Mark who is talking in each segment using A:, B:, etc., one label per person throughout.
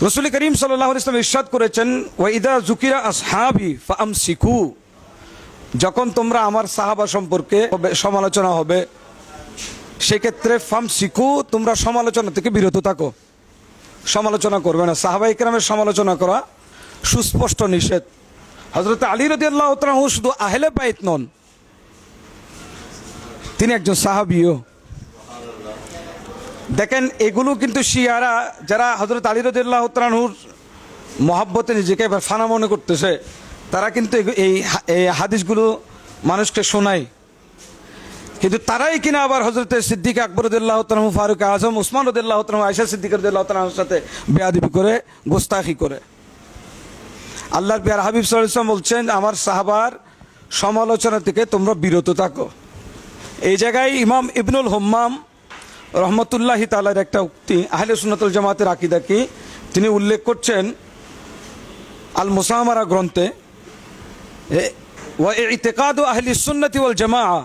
A: রাসূল করিম সাল্লাল্লাহু আলাইহি ওয়াসাল্লাম ইরশাদ করেছেন, ওয়া ইদা যুকিরা আসহাবি ফাআমসিকু, যখন তোমরা আমার সাহাবা সম্পর্কে সমালোচনা হবে সেক্ষেত্রে ফামসিকু, তোমরা সমালোচনা থেকে বিরত থাকো, সমালোচনা করবে না। সাহাবায়ে কেরামের সমালোচনা করা সুস্পষ্ট নিষেধ। হযরত আলী রাদিয়াল্লাহু তাআলা শুধু আহলে বাইত নন, তিনি একজন সাহাবীও। দেখেন, এগুলো কিন্তু শিয়ারা যারা হযরত আলী রাদিয়াল্লাহু তাআলার মহব্বতে নিজেকে এবার ফানা মনে করতেছে, তারা কিন্তু এই হাদিসগুলো মানুষকে শোনায়, কিন্তু তারাই কিনা আবার হযরত সিদ্দিক আকবর রাদিয়াল্লাহু তাআলা, ফারুক আজম, উসমান রাদিয়াল্লাহু তাআলা, আয়েশা সিদ্দিকা রাদিয়াল্লাহু তাআলার সাথে বেয়াদবি করে, গোস্তাখি করে। আল্লাহর প্রিয় হাবিব সাল্লাল্লাহু আলাইহি ওয়াসাল্লাম বলছেন, আমার সাহাবার সমালোচনা থেকে তোমরা বিরত থাকো। এই জায়গায় ইমাম ইবনুল হুম্মাম রহমতুল্লাহি তাআলার একটা উক্তি আহলে সুন্নাত ওয়াল জামাতের আকীদা কি তিনি উল্লেখ করছেন আল মুসামারা গ্রন্থে, ওয়া ইতিকাদু আহলি সুন্নতি ওয়াল জামাআ,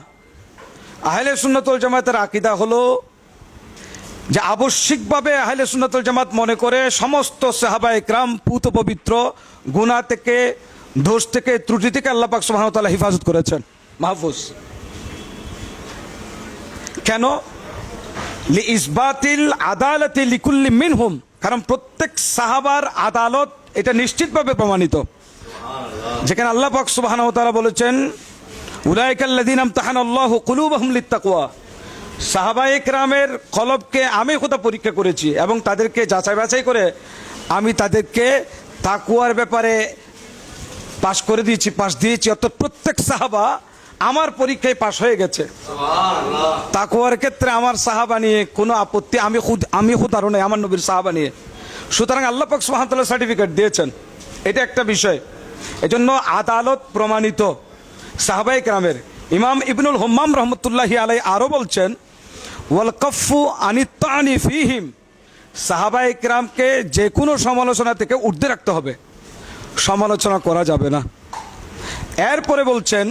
A: আহলে সুন্নাত ওয়াল জামাতের আকীদা হলো যে আবশ্যিকভাবে আহলে সুন্নাত ওয়াল জামাত মনে করে সমস্ত সাহাবায়ে কেরাম পুত পবিত্র, গুনাহ থেকে, দোষ থেকে, ত্রুটি থেকে আল্লাহ পাক সুবহানাহু ওয়া তাআলা হেফাজত করেছেন, মাহফুজ। কেন? লিইসবাতিল আদালাতি লিকুল্লি মিনহুম, কারণ প্রত্যেক সাহাবার আদালত এটা নিশ্চিতভাবে প্রমাণিত। যেখানে আল্লাহ পাক সুবহানাহু ওয়া তাআলা বলেছেন, উলাইকাল্লাযীনা ইমতাহানাল্লাহু কুলুবাহুম লিত্তাকওয়া, সাহাবায়ে কেরামের কলবকে আমি খোদা পরীক্ষা করেছি এবং তাদেরকে যাচাই বাছাই করে আমি তাদেরকে তাকওয়ার ব্যাপারে পাশ করে দিয়েছি, পাশ দিয়েছি। অর্থাৎ প্রত্যেক সাহাবা আমার পরীক্ষায় পাশ হয়ে গেছে। তাকওয়ার ক্ষেত্রে আমার সাহাবা নিয়ে কোনো আপত্তি আমি খুদ আরো নাই, আমার নবীর সাহাবা নিয়ে। সুতরাং আল্লাহ পাক সুবহানাহু ওয়া তাআলা সার্টিফিকেট দিয়েছেন, এটা একটা বিষয়। এজন্য আদালত প্রমাণিত সাহাবায়ে কেরামের। ইমাম ইবনুল হুম্মাম রহমতুল্লাহি আলাইহি আরো বলছেন, ওয়াল কাফু আনিত তানি ফিহিম, সাহাবায়ে কেরামকে যে কোনো সমালোচনা থেকে ঊর্ধ্বে রাখতে হবে, সমালোচনা করা যাবে না। এরপরে বলছেন,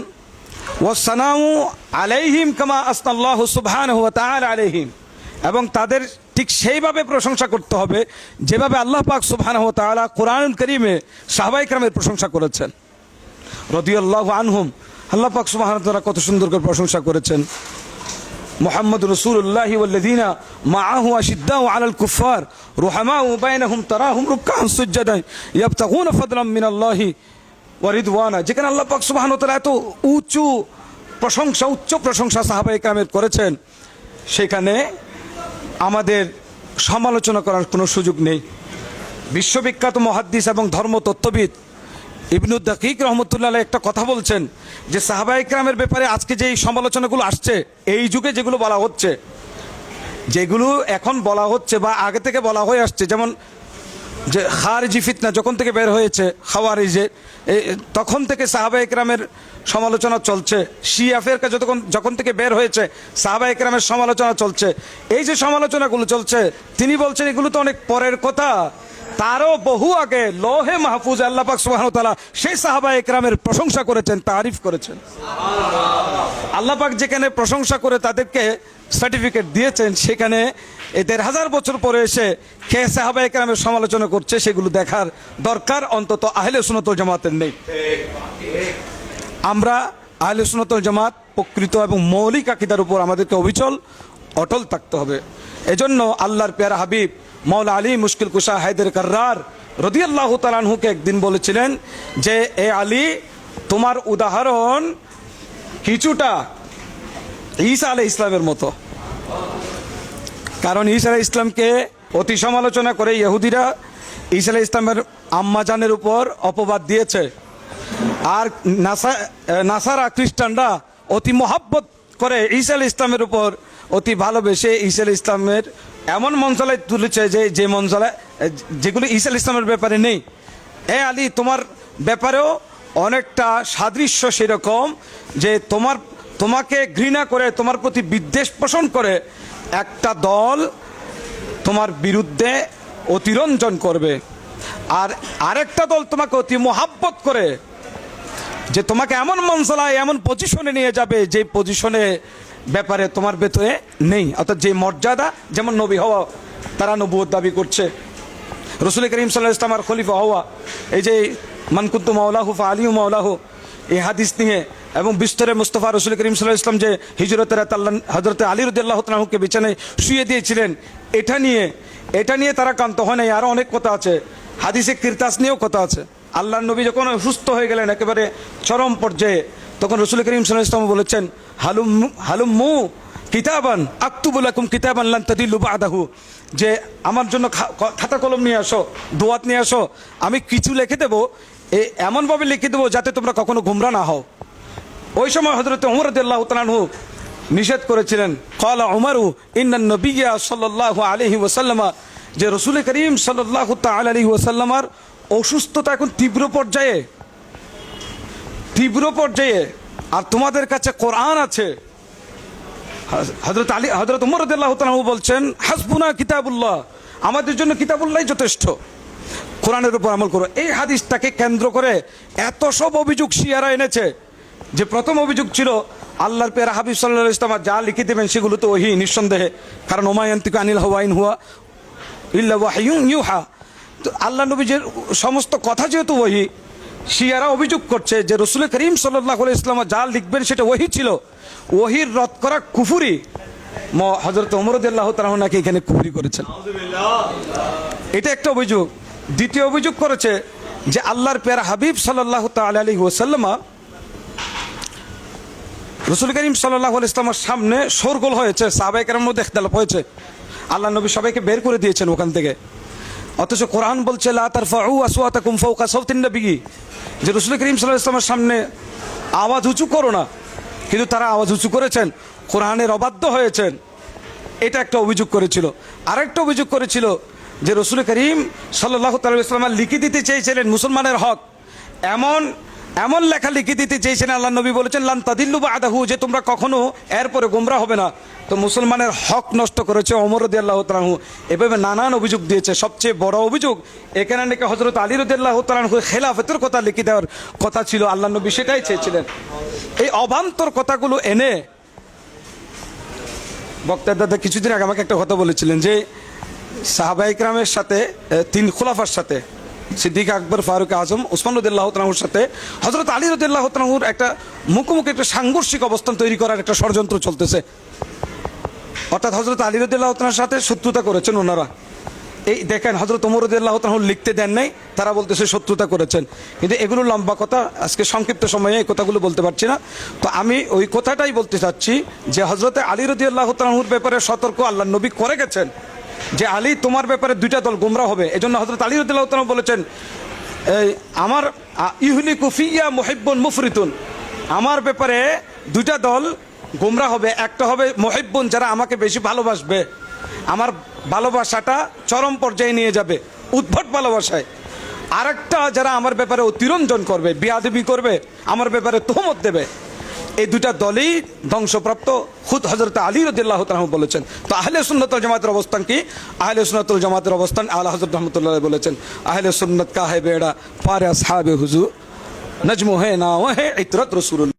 A: ওয়াসসানাউ আলাইহিম কামা আসনাল্লাহু সুবহানাহু ওয়া তাআলা আলাইহিম, এবং তাদের ঠিক সেইভাবে প্রশংসা করতে হবে যেভাবে আল্লাহ পাক সুবহানাহু ওয়া তাআলা কোরআনুল কারীমে সাহাবায়ে কেরামের প্রশংসা করেছেন। রাদিয়াল্লাহু আনহুম, আল্লাহ পাক সুবহানাহু ওয়া তাআলা কত সুন্দর করে প্রশংসা করেছেন। মুহাম্মদুর রাসূলুল্লাহি ওয়াল্লাযীনা মাআহু আশিদ্দাউ আলাল কুফফার রুহামাউ বাইনাহুম তারাহুম রুকআন সুজদান ইয়াবতাগুনা ফাদলাম মিনাল্লাহি ওয়া রিদওয়ানা, যেখানে আল্লাহ পাক সুবহানাহু ওয়া তাআলা এত উচ্চ প্রশংসা সাহাবায়ে কেরামের করেছেন, সেখানে আমাদের সমালোচনা করার কোনো সুযোগ নেই। বিশ্ববিখ্যাত মুহাদ্দিস এবং ধর্ম তত্ত্ববিদ ইবনু দাকিক রহমতুল্লাহ আলাইহি একটা কথা বলছেন যে সাহাবায়ে কেরামের ব্যাপারে আজকে যে সমালোচনাগুলো আসছে, এই যুগে যেগুলো বলা হচ্ছে, যেগুলো এখন বলা হচ্ছে বা আগে থেকে বলা হয়ে আসছে, যেমন যে খারিজি ফিতনা যখন থেকে বের হয়েছে, খাওয়ারিজে, তখন থেকে সাহাবায়ে কেরামের সমালোচনা চলছে। শিয়া ফিরকা যখন থেকে বের হয়েছে, সাহাবায়ে কেরামের সমালোচনা চলছে। এই যে সমালোচনাগুলো চলছে, তিনি বলছেন এগুলো তো অনেক পরের কথা, তারও বহু আগে লোহে মাহফুজ আল্লাহ পাক সুবহানাহু ওয়া তাআলা সেই সাহাবায়ে কেরামের প্রশংসা করেছেন, তারিফ করেছেন। আল্লাহ পাক যেখানে প্রশংসা করে তাদেরকে সার্টিফিকেট দিয়েছেন, সেখানে এই ১৫০০ বছর পরে এসে কে সাহাবায়ে কেরামের সমালোচনা করছে সেগুলো দেখার দরকার অন্তত আহলে সুন্নাত ওয়াল জামাতের নেই। আমরা আহলে সুন্নাত ওয়াল জামাত প্রকৃত এবং মৌলিক আকীদার উপর আমাদেরকে অবিচল অটল থাকতে হবে। এজন্য আল্লাহর প্যারা হাবিব মওলা আলী মুশকিল কুশা হায়দার কাররার রাদিয়াল্লাহু তাআলা আনহুকে একদিন বলেছিলেন যে, এ আলী, তোমার উদাহরণ কিছুটা ঈসা আলাইহিস ইসলামের মতো। কারণ ঈসা আলাইহিস ইসলামকে অতি সমালোচনা করে ইহুদিরা ঈসা আলাইহিস ইসলামের আম্মাজানের উপর অপবাদ দিয়েছে, আর নাসারা খ্রিস্টানরা অতি মহব্বত করে ঈসা আলাইহিস ইসলামের উপর অতি ভালোবেসে ঈসা আলাইহিস ইসলামের এমন মঞ্জলায় তুলেছে যে মঞ্জলা যেগুলো ঈসা আলাইহিস ইসলামের ব্যাপারে নেই। এ আলী, তোমার ব্যাপারেও অনেকটা সাদৃশ্য সেরকম যে তোমাকে ঘৃণা করে, তোমার প্রতি বিদ্বেষ পোষণ করে একটা দল তোমার বিরুদ্ধে অতিরঞ্জন করবে, আর আরেকটা দল তোমাকে অতি মহাব্বত করে যে তোমাকে এমন মঞ্জলায়, এমন পজিশনে নিয়ে যাবে যে পজিশনে ব্যাপারে তোমার ভেতরে নেই। অর্থাৎ যে মর্যাদা, যেমন নবী হওয়া, তারা নবুয়ত দাবি করছে, রসুল করিম সাল্লাল্লাহু আলাইহি ওয়াসাল্লাম খলিফা হওয়া, এই যে মান কুনতু মাওলাহু ফাআলিয়ু মাওলাহু, এই হাদিস নিয়ে এবং বিস্তরে মুস্তাফা রসুল করিম সাল্লাল্লাহু আলাইহি ওয়াসাল্লাম যে হিজরতের রাতে আল্লাহ হযরত আলী রাদিয়াল্লাহু তাআলাকে বিছানায় শুয়ে দিয়েছিলেন, এটা নিয়ে তারা কান্ত হয় নাই। আরো অনেক কথা আছে, হাদিসে কিরতাস নিয়েও কথা আছে। আল্লাহর নবী যখন সুস্থ হয়ে গেলেন একেবারে চরম পর্যায়ে, তখন রসুল করিম সাল্লাল্লাহু আলাইহি ওয়াসাল্লাম বলেছেন হালুম্মু কিতাবান আকতুবু লাকুম কিতাবান লান তাদিল্লু বা'দাহু, যে আমার জন্য খাতা কলম নিয়ে আসো, দোয়াত নিয়ে আসো, আমি কিছু লিখে দেবো, এমনভাবে লিখে দেবো যাতে তোমরা কখনো গুমরা না হও। ওই সময় হযরত ওমর রাদিয়াল্লাহু তাআলা আনহু নিষেধ করেছিলেন। ক্বালা উমারু ইন্নান নবিয়্যা সাল্লাল্লাহু আলাইহি ওয়াসাল্লাম, যে রসুল করিম সাল্লাল্লাহু তাআলা আলাইহি ওয়াসাল্লামের অসুস্থতা এখন তীব্র পর্যায়ে, আর তোমাদের কাছে কোরআন আছে। হযরত ওমর রাদিয়াল্লাহু তাআলা বলছেন হাসবুনা কিতাবুল্লাহ, আমাদের জন্য কিতাবুল্লাহই যথেষ্ট, কোরআনের উপর আমল করো। এই হাদিসটাকে কেন্দ্র করে এত সব অভিযোগ শিয়ারা এনেছে, যে প্রথম অভিযোগ ছিল আল্লাহর পেয়ারা হাবিব সাল্লাল্লাহু আলাইহি ওয়াসাল্লাম যা লিখে দেবেন সেগুলো তো ওহী নিঃসন্দেহে, কারণ ওমা ইয়ানতিকু আনিল হাওয়া ইন হুয়া ইল্লা ওয়াহয়ুন ইউহা। তো আল্লাহ নবীর সমস্ত কথা যেহেতু ওহী, শিয়ারা অভিযোগ করছে যে রসুল করিম সাল্লাল্লাহু আলাইহি ওয়াসাল্লাম যা লিখবেন সেটা ওহী ছিল, ওহীর রদ করা কুফরি। হযরত ওমর রাদিয়াল্লাহু তাআলা নাকি এখানে কুফরি করেছেন, এটা একটা অভিযোগ। দ্বিতীয় অভিযোগ করেছে যে আল্লাহর পেয়ারা হাবিব সাল্লাল্লাহু তাআলা আলাইহি ওয়াসাল্লাম রসুল করিম সাল্লাল্লাহু আলাইহি ওয়াসাল্লামের সামনে শোরগোল হয়েছে, সাহাবায়ে কেরামের মধ্যে ইখতিলাফ হয়েছে, আল্লাহ নবী সবাইকে বের করে দিয়েছেন ওখান থেকে। অথচ কোরআন বলছে লা তারফাউ আসওয়াতাকুম ফাওকা সাওতিন নবী, যে রসুল করিম সাল্লাল্লাহু আলাইহি ওয়াসাল্লামের সামনে আওয়াজ উঁচু করো না, কিন্তু তারা আওয়াজ উঁচু করেছেন, কোরআনের অবাধ্য হয়েছেন, এটা একটা অভিযোগ করেছিল। আরেকটা অভিযোগ করেছিল যে রসুল করিম সাল্লাল্লাহু তাআলা আলাইহি ওয়াসাল্লাম লিখে দিতে চেয়েছিলেন মুসলমানের হক, এমন লেখা লিখে দিতে চেয়েছেন, আল্লাহ নবী বলেছেন লান তাদিল্লু বা'দাহু, যে তোমরা কখনো এরপরে গোমরা হবে না। তো মুসলমানের হক নষ্ট করেছে ওমর রাদিয়াল্লাহু তাআলা আনহু, এভাবে নানান অভিযোগ দিয়েছে। সবচেয়ে বড় অভিযোগ এখানে নাকি হযরত আলী রাদিয়াল্লাহু তাআলা আনহু খেলাফতের কথা লিখে দেওয়ার কথা ছিল, আল্লাহ নবী সেটাই চেয়েছিলেন। এই অবান্তর কথাগুলো এনে বক্তার দাদা কিছুদিন আগে আমাকে একটা কথা বলেছিলেন যে সাহাবায়ে কেরামের সাথে, তিন খোলাফার সাথে, সিদ্দিক আকবর, ফারুক আজম, ওসমান রাদিয়াল্লাহু তাআলা আনহুর সাথে হযরত আলী রাদিয়াল্লাহু তাআলা আনহুর একটা মুখোমুখি একটা সাংঘর্ষিক অবস্থান তৈরি করার একটা ষড়যন্ত্র চলতেছে। অর্থাৎ হযরত আলী রাদিয়াল্লাহু তাআলার সাথে শত্রুতা করেছেন ওনারা। এই দেখেন হযরত ওমর রাদিয়াল্লাহু তাআলা আনহু লিখতে দেন নাই, তারা বলতেছে শত্রুতা করেছেন। কিন্তু এগুলো লম্বা কথা, আজকে সংক্ষিপ্ত সময়ে এই কথাগুলো বলতে পারছি না। তো আমি ওই কথাটাই বলতে চাচ্ছি যে হযরত আলী রাদিয়াল্লাহু তাআলা আনহুর ব্যাপারে সতর্ক আল্লাহ নবী করে গেছেন, যে আলী তোমার ব্যাপারে দুইটা দল গোমরা হবে। এজন্য হযরত আলী রাদিয়াল্লাহু তাআলা বলেছেন আমার ইহলিকু ফিয়া মুহিব্বুন মুফরিতুন, আমার ব্যাপারে দুইটা দল গোমরা হবে। একটা হবে মুহিব্বুন, যারা আমাকে বেশি ভালোবাসবে, আমার ভালোবাসাটা চরম পর্যায়ে নিয়ে যাবে, উদ্ভট ভালোবাসায়। আরেকটা যারা আমার ব্যাপারে অতিরঞ্জন করবে, বেয়াদবি করবে, আমার ব্যাপারে তোহমত দেবে। এই দুটা দলই ধ্বংসপ্রাপ্ত, খুদ হযরত আলী রাদিয়াল্লাহু তাআলা বলেছেন। তো আহলে সুন্নাত ওয়াল জামাতের অবস্থান কি? আহলে সুন্নাত ওয়াল জামাতের অবস্থান আলা হযরত রাহমাতুল্লাহ বলেছেন আহলে সুন্নাত কা হে বেড়া পারে আসহাবে হুজুর নজমু হে না ওহে ইতরত রাসূলুল্লাহ।